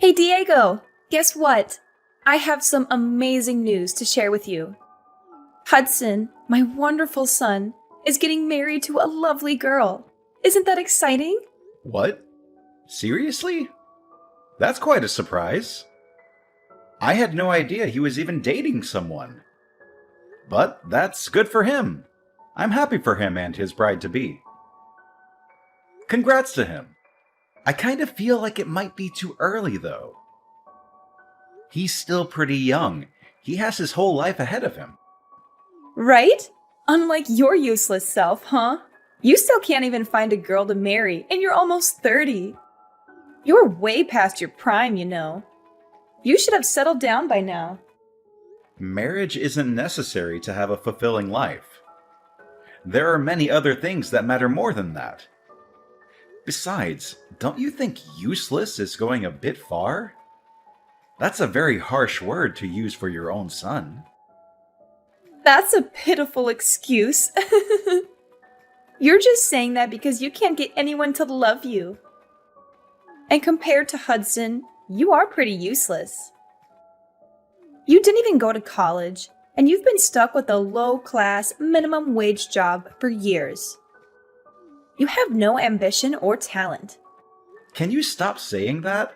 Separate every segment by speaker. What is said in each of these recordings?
Speaker 1: Hey Diego, guess what? I have some amazing news to share with you. Hudson, my wonderful son, is getting married to a lovely girl. Isn't that exciting?
Speaker 2: What? Seriously? That's quite a surprise. I had no idea he was even dating someone. But that's good for him. I'm happy for him and his bride-to-be. Congrats to him. I kind of feel like it might be too early, though. He's still pretty young. He has his whole life ahead of him.
Speaker 1: Right? Unlike your useless self, huh? You still can't even find a girl to marry, and you're almost 30. You're way past your prime, you know. You should have settled down by now.
Speaker 2: Marriage isn't necessary to have a fulfilling life. There are many other things that matter more than that. Besides, don't you think useless is going a bit far? That's a very harsh word to use for your own son.
Speaker 1: That's a pitiful excuse. You're just saying that because you can't get anyone to love you. And compared to Hudson, you are pretty useless. You didn't even go to college, and you've been stuck with a low-class, minimum wage job for years. You have no ambition or talent.
Speaker 2: Can you stop saying that?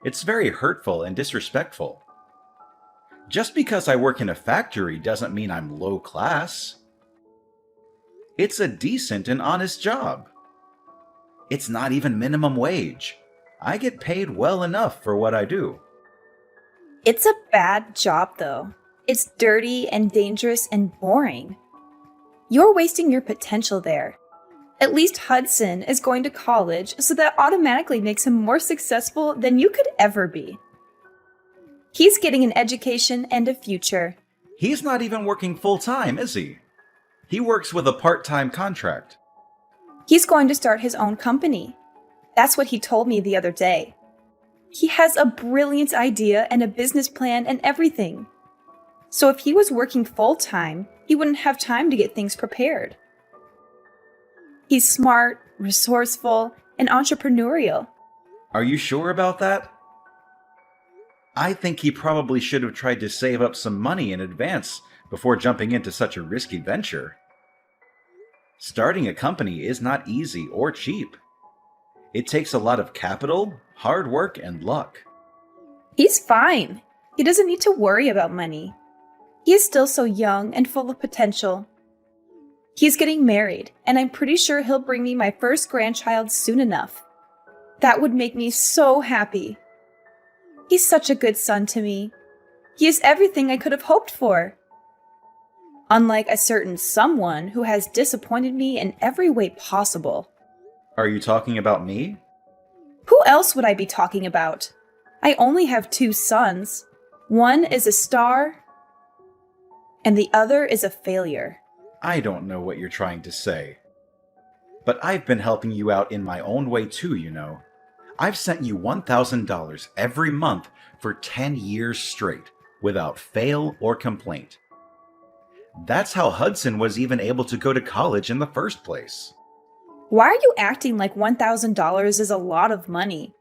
Speaker 2: It's very hurtful and disrespectful. Just because I work in a factory doesn't mean I'm low class. It's a decent and honest job. It's not even minimum wage. I get paid well enough for what I do.
Speaker 1: It's a bad job, though. It's dirty and dangerous and boring. You're wasting your potential there. At least Hudson is going to college, so that automatically makes him more successful than you could ever be. He's getting an education and a future.
Speaker 2: He's not even working full-time, is he? He works with a part-time contract.
Speaker 1: He's going to start his own company. That's what he told me the other day. He has a brilliant idea and a business plan and everything. So if he was working full-time, he wouldn't have time to get things prepared. He's smart, resourceful, and entrepreneurial.
Speaker 2: Are you sure about that? I think he probably should have tried to save up some money in advance before jumping into such a risky venture. Starting a company is not easy or cheap. It takes a lot of capital, hard work, and luck.
Speaker 1: He's fine. He doesn't need to worry about money. He is still so young and full of potential. He's getting married, and I'm pretty sure he'll bring me my first grandchild soon enough. That would make me so happy. He's such a good son to me. He is everything I could have hoped for. Unlike a certain someone who has disappointed me in every way possible.
Speaker 2: Are you talking about me?
Speaker 1: Who else would I be talking about? I only have 2 sons. One is a star, and the other is a failure.
Speaker 2: I don't know what you're trying to say. But I've been helping you out in my own way too, you know. I've sent you $1,000 every month for 10 years straight, without fail or complaint. That's how Hudson was even able to go to college in the first place.
Speaker 1: Why are you acting like $1,000 is a lot of money?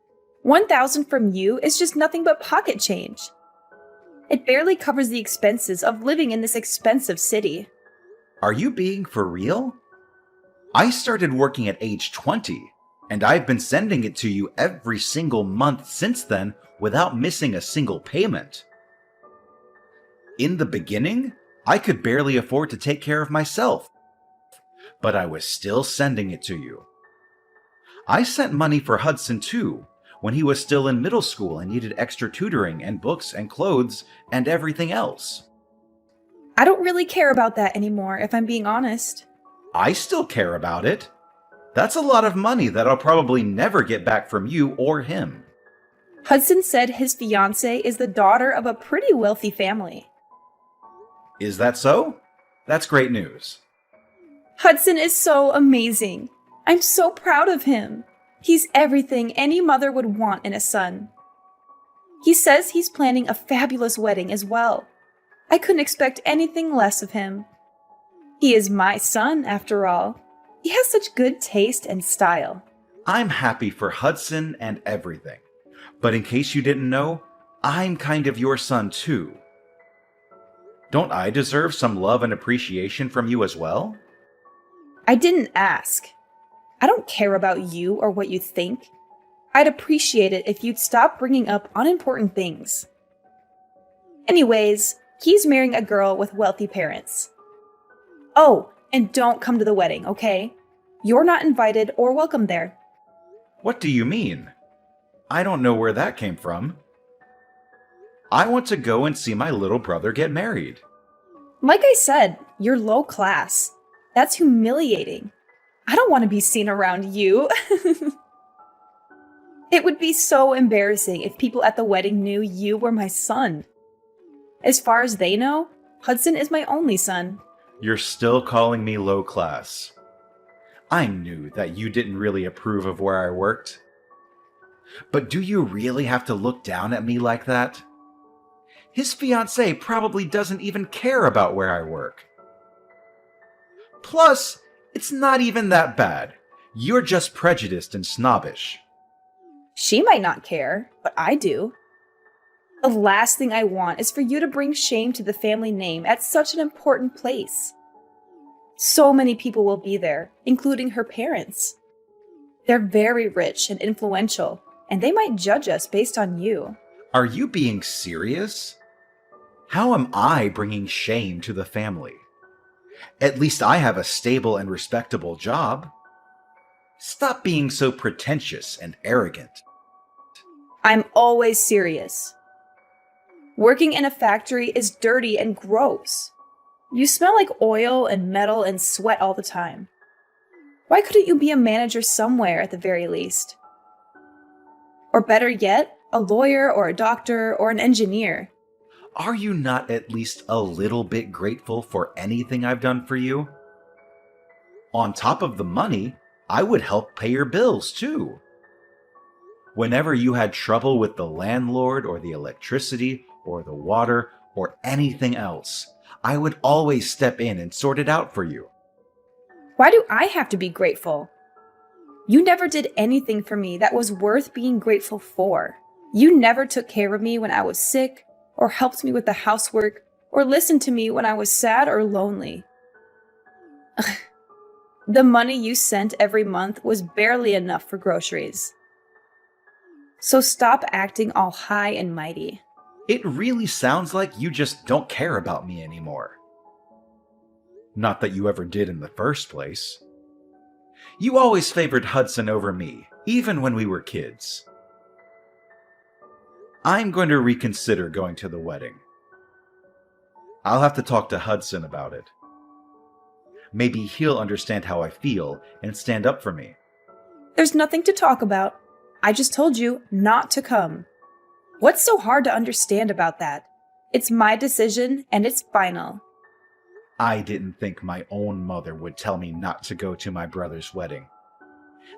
Speaker 1: $1,000 from you is just nothing but pocket change. It barely covers the expenses of living in this expensive city.
Speaker 2: Are you being for real? I started working at age 20, and I've been sending it to you every single month since then without missing a single payment. In the beginning, I could barely afford to take care of myself, but I was still sending it to you. I sent money for Hudson too, when he was still in middle school and needed extra tutoring and books and clothes and everything else.
Speaker 1: I don't really care about that anymore, if I'm being honest.
Speaker 2: I still care about it. That's a lot of money that I'll probably never get back from you or him.
Speaker 1: Hudson said his fiancée is the daughter of a pretty wealthy family.
Speaker 2: Is that so? That's great news.
Speaker 1: Hudson is so amazing. I'm so proud of him. He's everything any mother would want in a son. He says he's planning a fabulous wedding as well. I couldn't expect anything less of him. He is my son, after all. He has such good taste and style.
Speaker 2: I'm happy for Hudson and everything. But in case you didn't know, I'm kind of your son too. Don't I deserve some love and appreciation from you as well?
Speaker 1: I didn't ask. I don't care about you or what you think. I'd appreciate it if you'd stop bringing up unimportant things. Anyways, he's marrying a girl with wealthy parents. Oh, and don't come to the wedding, okay? You're not invited or welcome there.
Speaker 2: What do you mean? I don't know where that came from. I want to go and see my little brother get married.
Speaker 1: Like I said, you're low class. That's humiliating. I don't want to be seen around you. It would be so embarrassing if people at the wedding knew you were my son. As far as they know, Hudson is my only son.
Speaker 2: You're still calling me low class. I knew that you didn't really approve of where I worked. But do you really have to look down at me like that? His fiancée probably doesn't even care about where I work. Plus, it's not even that bad. You're just prejudiced and snobbish.
Speaker 1: She might not care, but I do. The last thing I want is for you to bring shame to the family name at such an important place. So many people will be there, including her parents. They're very rich and influential, and they might judge us based on you.
Speaker 2: Are you being serious? How am I bringing shame to the family? At least I have a stable and respectable job. Stop being so pretentious and arrogant.
Speaker 1: I'm always serious. Working in a factory is dirty and gross. You smell like oil and metal and sweat all the time. Why couldn't you be a manager somewhere at the very least? Or better yet, a lawyer or a doctor or an engineer.
Speaker 2: Are you not at least a little bit grateful for anything I've done for you? On top of the money, I would help pay your bills too. Whenever you had trouble with the landlord or the electricity or the water or anything else, I would always step in and sort it out for you.
Speaker 1: Why do I have to be grateful? You never did anything for me that was worth being grateful for. You never took care of me when I was sick, or helped me with the housework, or listened to me when I was sad or lonely. The money you sent every month was barely enough for groceries. So stop acting all high and mighty.
Speaker 2: It really sounds like you just don't care about me anymore. Not that you ever did in the first place. You always favored Hudson over me, even when we were kids. I'm going to reconsider going to the wedding. I'll have to talk to Hudson about it. Maybe he'll understand how I feel and stand up for me.
Speaker 1: There's nothing to talk about. I just told you not to come. What's so hard to understand about that? It's my decision and it's final.
Speaker 2: I didn't think my own mother would tell me not to go to my brother's wedding.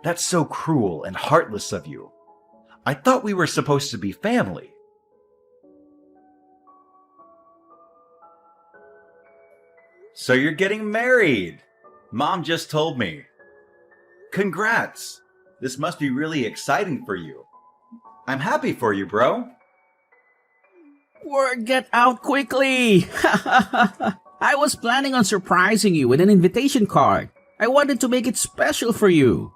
Speaker 2: That's so cruel and heartless of you. I thought we were supposed to be family. So you're getting married! Mom just told me. Congrats! This must be really exciting for you. I'm happy for you, bro.
Speaker 3: Word get out quickly! I was planning on surprising you with an invitation card. I wanted to make it special for you.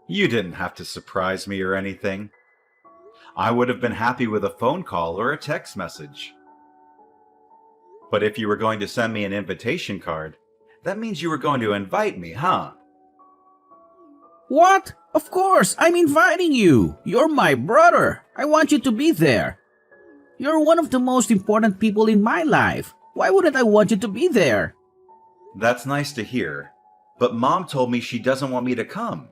Speaker 2: You didn't have to surprise me or anything. I would have been happy with a phone call or a text message. But if you were going to send me an invitation card, that means you were going to invite me, huh?
Speaker 3: What? Of course, I'm inviting you. You're my brother. I want you to be there. You're one of the most important people in my life. Why wouldn't I want you to be there?
Speaker 2: That's nice to hear, but Mom told me she doesn't want me to come.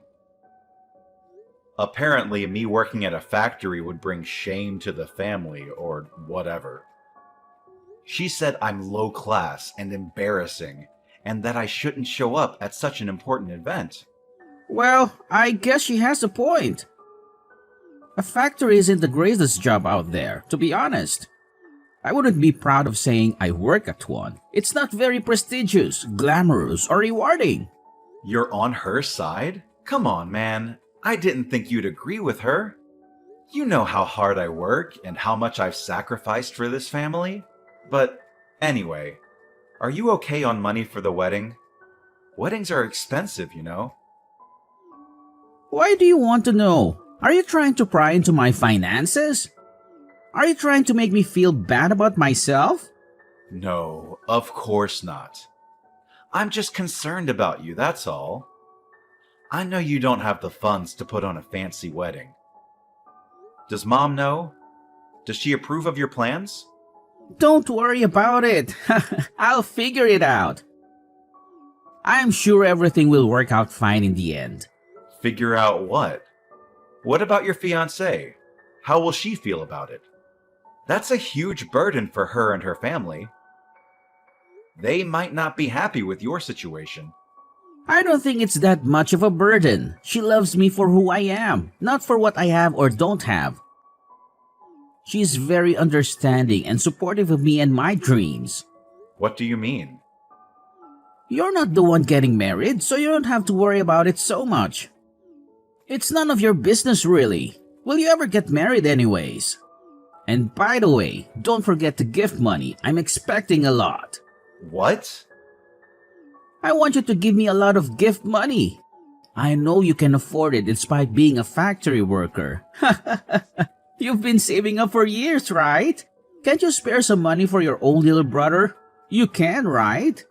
Speaker 2: Apparently, me working at a factory would bring shame to the family, or whatever. She said I'm low class and embarrassing, and that I shouldn't show up at such an important event.
Speaker 3: Well, I guess she has a point. A factory isn't the greatest job out there, to be honest. I wouldn't be proud of saying I work at one. It's not very prestigious, glamorous, or rewarding.
Speaker 2: You're on her side? Come on, man. I didn't think you'd agree with her. You know how hard I work and how much I've sacrificed for this family. But anyway, are you okay on money for the wedding? Weddings are expensive, you know.
Speaker 3: Why do you want to know? Are you trying to pry into my finances? Are you trying to make me feel bad about myself?
Speaker 2: No, of course not. I'm just concerned about you, that's all. I know you don't have the funds to put on a fancy wedding. Does Mom know? Does she approve of your plans?
Speaker 3: Don't worry about it. I'll figure it out. I'm sure everything will work out fine in the end.
Speaker 2: Figure out what? What about your fiancé? How will she feel about it? That's a huge burden for her and her family. They might not be happy with your situation.
Speaker 3: I don't think it's that much of a burden. She loves me for who I am, not for what I have or don't have. She's very understanding and supportive of me and my dreams.
Speaker 2: What do you mean?
Speaker 3: You're not the one getting married, so you don't have to worry about it so much. It's none of your business, really. Will you ever get married anyways? And by the way, don't forget the gift money. I'm expecting a lot.
Speaker 2: What?
Speaker 3: I want you to give me a lot of gift money. I know you can afford it despite being a factory worker. You've been saving up for years, right? Can't you spare some money for your own little brother? You can, right?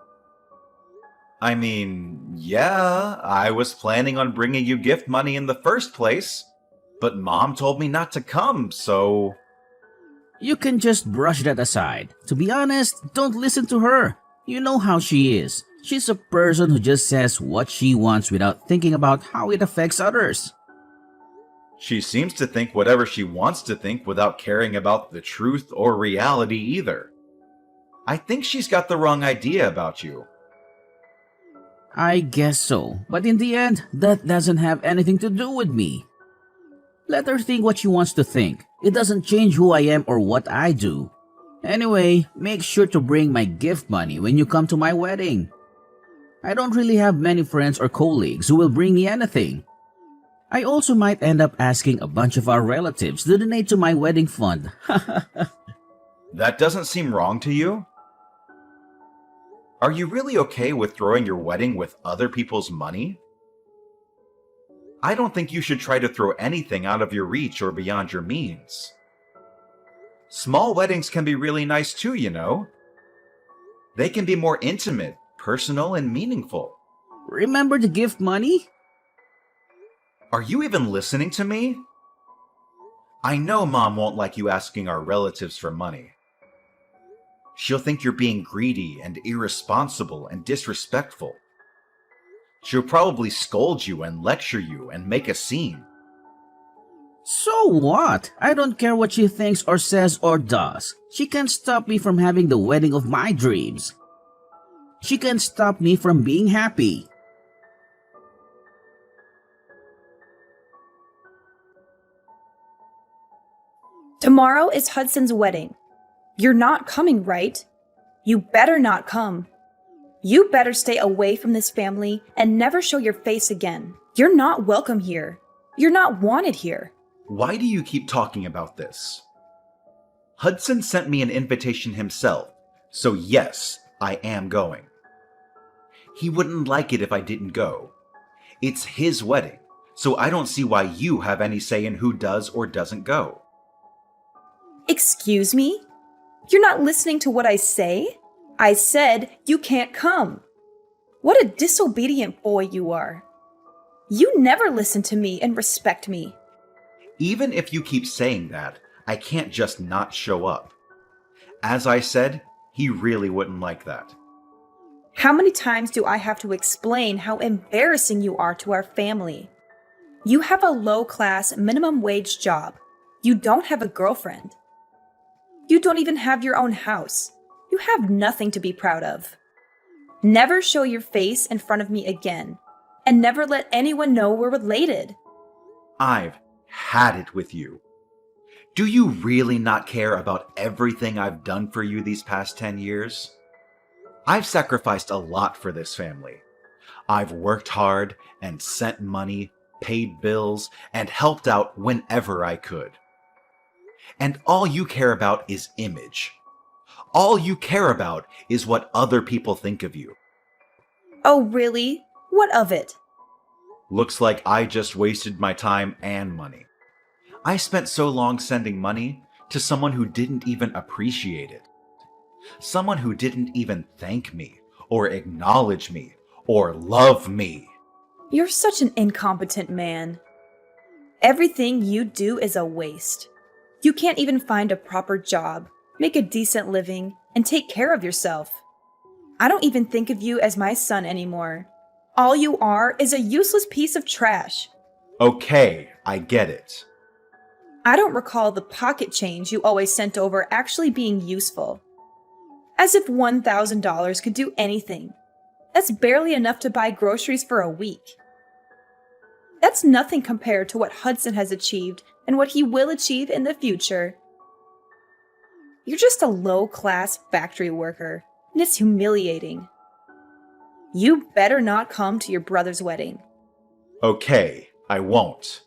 Speaker 2: I mean, yeah, I was planning on bringing you gift money in the first place, but Mom told me not to come, so...
Speaker 3: You can just brush that aside. To be honest, don't listen to her. You know how she is. She's a person who just says what she wants without thinking about how it affects others.
Speaker 2: She seems to think whatever she wants to think without caring about the truth or reality either. I think she's got the wrong idea about you.
Speaker 3: I guess so, but in the end, that doesn't have anything to do with me. Let her think what she wants to think. It doesn't change who I am or what I do. Anyway, make sure to bring my gift money when you come to my wedding. I don't really have many friends or colleagues who will bring me anything. I also might end up asking a bunch of our relatives to donate to my wedding fund.
Speaker 2: That doesn't seem wrong to you? Are you really okay with throwing your wedding with other people's money? I don't think you should try to throw anything out of your reach or beyond your means. Small weddings can be really nice too, you know. They can be more intimate, personal, and meaningful.
Speaker 3: Remember the gift money?
Speaker 2: Are you even listening to me? I know Mom won't like you asking our relatives for money. She'll think you're being greedy and irresponsible and disrespectful. She'll probably scold you and lecture you and make a scene.
Speaker 3: So what? I don't care what she thinks or says or does. She can't stop me from having the wedding of my dreams. She can't stop me from being happy.
Speaker 1: Tomorrow is Hudson's wedding. You're not coming, right? You better not come. You better stay away from this family and never show your face again. You're not welcome here. You're not wanted here.
Speaker 2: Why do you keep talking about this? Hudson sent me an invitation himself, so yes, I am going. He wouldn't like it if I didn't go. It's his wedding, so I don't see why you have any say in who does or doesn't go.
Speaker 1: Excuse me? You're not listening to what I say? I said you can't come. What a disobedient boy you are. You never listen to me and respect me.
Speaker 2: Even if you keep saying that, I can't just not show up. As I said, he really wouldn't like that.
Speaker 1: How many times do I have to explain how embarrassing you are to our family? You have a low-class, minimum-wage job. You don't have a girlfriend. You don't even have your own house. You have nothing to be proud of. Never show your face in front of me again, and never let anyone know we're related.
Speaker 2: I've had it with you. Do you really not care about everything I've done for you these past 10 years? I've sacrificed a lot for this family. I've worked hard and sent money, paid bills, and helped out whenever I could. And all you care about is image. All you care about is what other people think of you.
Speaker 1: Oh, really? What of it?
Speaker 2: Looks like I just wasted my time and money. I spent so long sending money to someone who didn't even appreciate it. Someone who didn't even thank me, or acknowledge me, or love me.
Speaker 1: You're such an incompetent man. Everything you do is a waste. You can't even find a proper job, make a decent living, and take care of yourself. I don't even think of you as my son anymore. All you are is a useless piece of trash.
Speaker 2: Okay, I get it.
Speaker 1: I don't recall the pocket change you always sent over actually being useful. As if $1,000 could do anything. That's barely enough to buy groceries for a week. That's nothing compared to what Hudson has achieved and what he will achieve in the future. You're just a low-class factory worker, and it's humiliating. You better not come to your brother's wedding.
Speaker 2: Okay, I won't.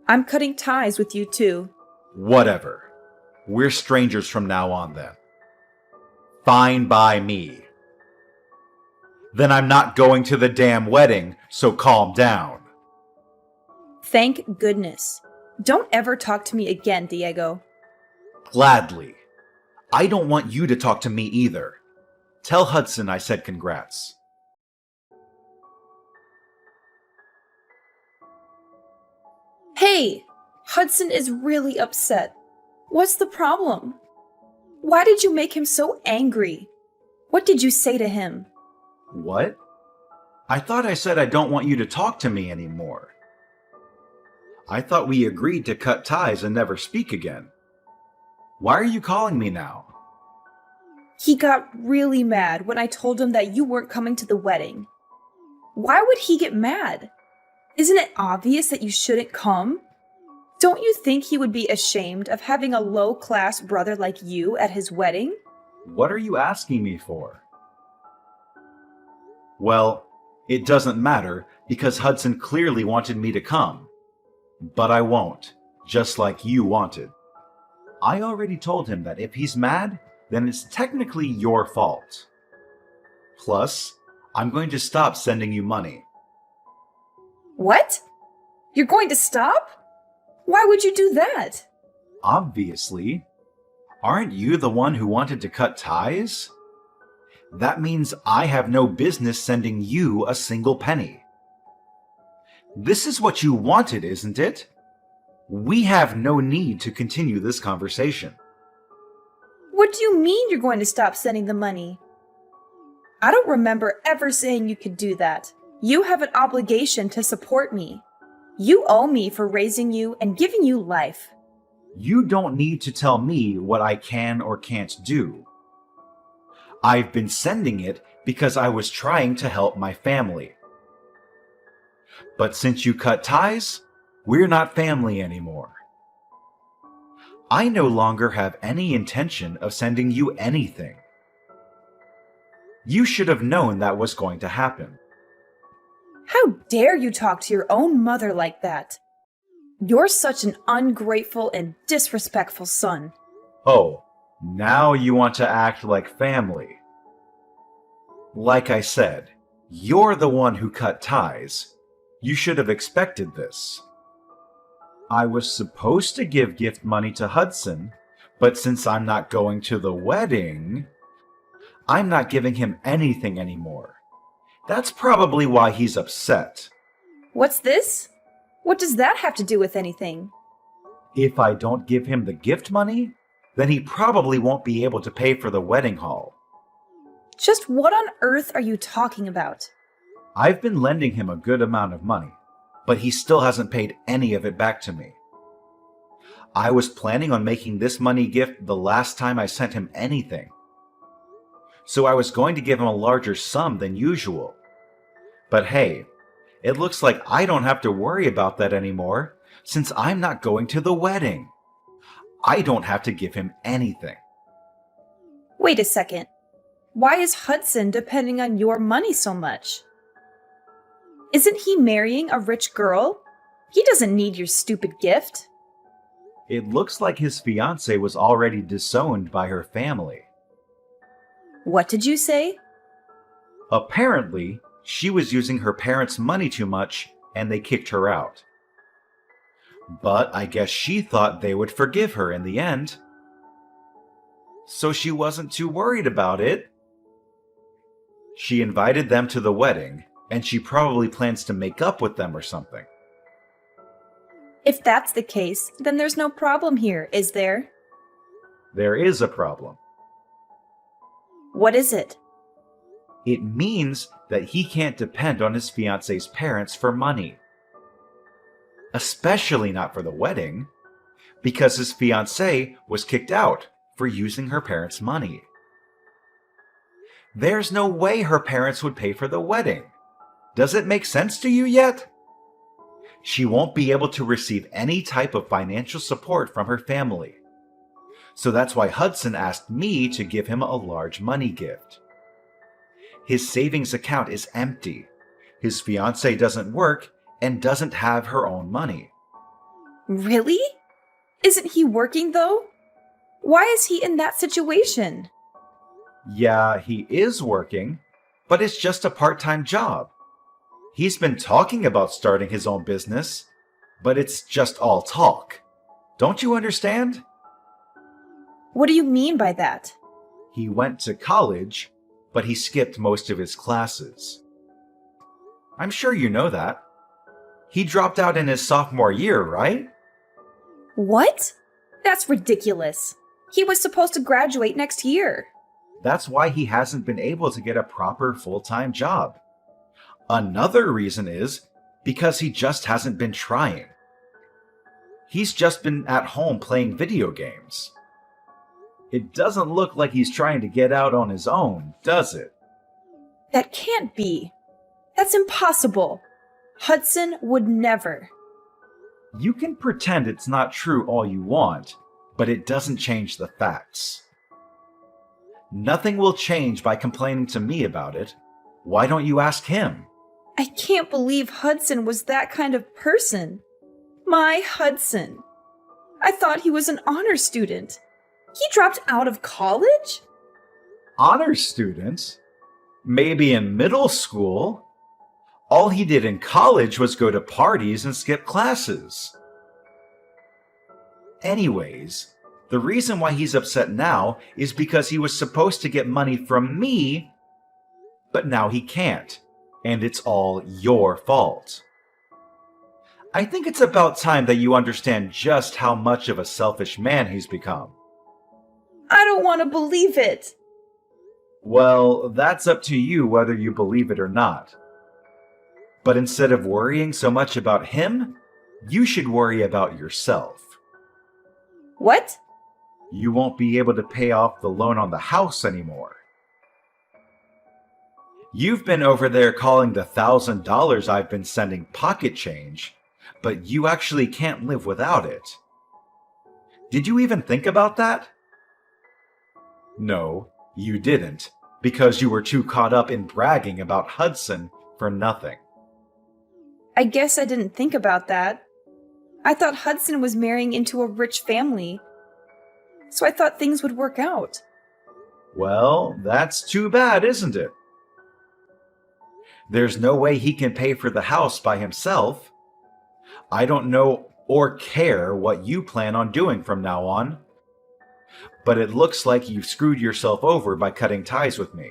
Speaker 1: I'm cutting ties with you too.
Speaker 2: Whatever. We're strangers from now on then. Fine by me. Then I'm not going to the damn wedding, so calm down.
Speaker 1: Thank goodness. Don't ever talk to me again, Diego.
Speaker 2: Gladly. I don't want you to talk to me either. Tell Hudson I said congrats.
Speaker 1: Hey! Hudson is really upset. What's the problem? Why did you make him so angry? What did you say to him?
Speaker 2: What? I thought I said I don't want you to talk to me anymore. I thought we agreed to cut ties and never speak again. Why are you calling me now?
Speaker 1: He got really mad when I told him that you weren't coming to the wedding. Why would he get mad? Isn't it obvious that you shouldn't come? Don't you think he would be ashamed of having a low-class brother like you at his wedding?
Speaker 2: What are you asking me for? Well, it doesn't matter because Hudson clearly wanted me to come. But I won't, just like you wanted. I already told him that if he's mad, then it's technically your fault. Plus, I'm going to stop sending you money.
Speaker 1: What? You're going to stop? Why would you do that?
Speaker 2: Obviously. Aren't you the one who wanted to cut ties? That means I have no business sending you a single penny. This is what you wanted, isn't it? We have no need to continue this conversation.
Speaker 1: What do you mean you're going to stop sending the money? I don't remember ever saying you could do that. You have an obligation to support me. You owe me for raising you and giving you life.
Speaker 2: You don't need to tell me what I can or can't do. I've been sending it because I was trying to help my family. But since you cut ties, we're not family anymore. I no longer have any intention of sending you anything. You should have known that was going to happen.
Speaker 1: How dare you talk to your own mother like that? You're such an ungrateful and disrespectful son.
Speaker 2: Oh, now you want to act like family. Like I said, you're the one who cut ties. You should have expected this. I was supposed to give gift money to Hudson, but since I'm not going to the wedding, I'm not giving him anything anymore. That's probably why he's upset.
Speaker 1: What's this? What does that have to do with anything?
Speaker 2: If I don't give him the gift money, then he probably won't be able to pay for the wedding hall.
Speaker 1: Just what on earth are you talking about?
Speaker 2: I've been lending him a good amount of money, but he still hasn't paid any of it back to me. I was planning on making this money gift the last time I sent him anything. So I was going to give him a larger sum than usual. But hey, it looks like I don't have to worry about that anymore since I'm not going to the wedding. I don't have to give him anything.
Speaker 1: Wait a second. Why is Hudson depending on your money so much? Isn't he marrying a rich girl? He doesn't need your stupid gift.
Speaker 2: It looks like his fiancée was already disowned by her family.
Speaker 1: What did you say?
Speaker 2: Apparently, she was using her parents' money too much and they kicked her out. But I guess she thought they would forgive her in the end. So she wasn't too worried about it. She invited them to the wedding, and she probably plans to make up with them or something.
Speaker 1: If that's the case, then there's no problem here, is there?
Speaker 2: There is a problem.
Speaker 1: What is it?
Speaker 2: It means that he can't depend on his fiancée's parents for money. Especially not for the wedding, because his fiancée was kicked out for using her parents' money. There's no way her parents would pay for the wedding. Does it make sense to you yet? She won't be able to receive any type of financial support from her family. So that's why Hudson asked me to give him a large money gift. His savings account is empty. His fiancée doesn't work and doesn't have her own money.
Speaker 1: Really? Isn't he working, though? Why is he in that situation?
Speaker 2: Yeah, he is working, but it's just a part-time job. He's been talking about starting his own business, but it's just all talk. Don't you understand?
Speaker 1: What do you mean by that?
Speaker 2: He went to college, but he skipped most of his classes. I'm sure you know that. He dropped out in his sophomore year, right?
Speaker 1: What? That's ridiculous. He was supposed to graduate next year.
Speaker 2: That's why he hasn't been able to get a proper full-time job. Another reason is because he just hasn't been trying. He's just been at home playing video games. It doesn't look like he's trying to get out on his own, does it?
Speaker 1: That can't be. That's impossible. Hudson would never.
Speaker 2: You can pretend it's not true all you want, but it doesn't change the facts. Nothing will change by complaining to me about it. Why don't you ask him?
Speaker 1: I can't believe Hudson was that kind of person. My Hudson. I thought he was an honor student. He dropped out of college?
Speaker 2: Honor student? Maybe in middle school? All he did in college was go to parties and skip classes. Anyways, the reason why he's upset now is because he was supposed to get money from me, but now he can't, and it's all your fault. I think it's about time that you understand just how much of a selfish man he's become.
Speaker 1: I don't want to believe it.
Speaker 2: Well, that's up to you whether you believe it or not. But instead of worrying so much about him, you should worry about yourself.
Speaker 1: What?
Speaker 2: You won't be able to pay off the loan on the house anymore. You've been over there calling the $1,000 I've been sending pocket change, but you actually can't live without it. Did you even think about that? No, you didn't, because you were too caught up in bragging about Hudson for nothing.
Speaker 1: I guess I didn't think about that. I thought Hudson was marrying into a rich family, so I thought things would work out.
Speaker 2: Well, that's too bad, isn't it? There's no way he can pay for the house by himself. I don't know or care what you plan on doing from now on, but it looks like you've screwed yourself over by cutting ties with me.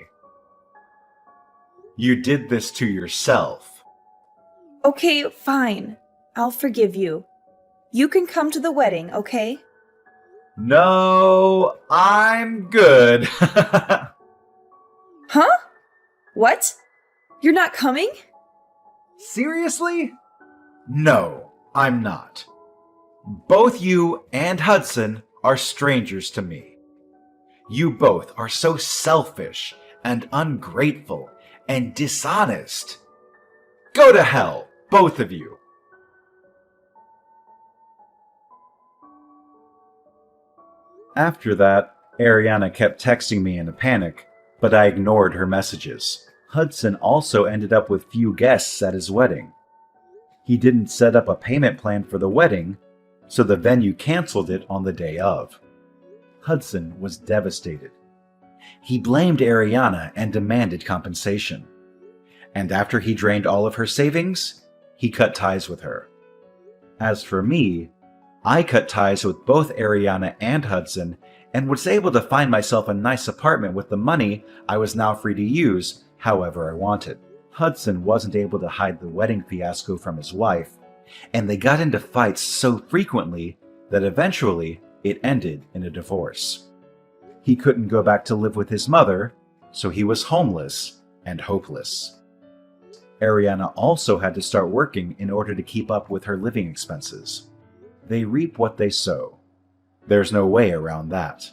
Speaker 2: You did this to yourself.
Speaker 1: Okay, fine. I'll forgive you. You can come to the wedding, okay?
Speaker 2: No, I'm good.
Speaker 1: Huh? What? You're not coming?
Speaker 2: Seriously? No, I'm not. Both you and Hudson are strangers to me. You both are so selfish and ungrateful and dishonest. Go to hell, both of you. After that, Ariana kept texting me in a panic, but I ignored her messages. Hudson also ended up with few guests at his wedding. He didn't set up a payment plan for the wedding, so the venue canceled it on the day of. Hudson was devastated. He blamed Ariana and demanded compensation. And after he drained all of her savings, he cut ties with her. As for me, I cut ties with both Ariana and Hudson and was able to find myself a nice apartment with the money I was now free to use however I wanted. Hudson wasn't able to hide the wedding fiasco from his wife, and they got into fights so frequently that eventually it ended in a divorce. He couldn't go back to live with his mother, so he was homeless and hopeless. Ariana also had to start working in order to keep up with her living expenses. They reap what they sow. There's no way around that.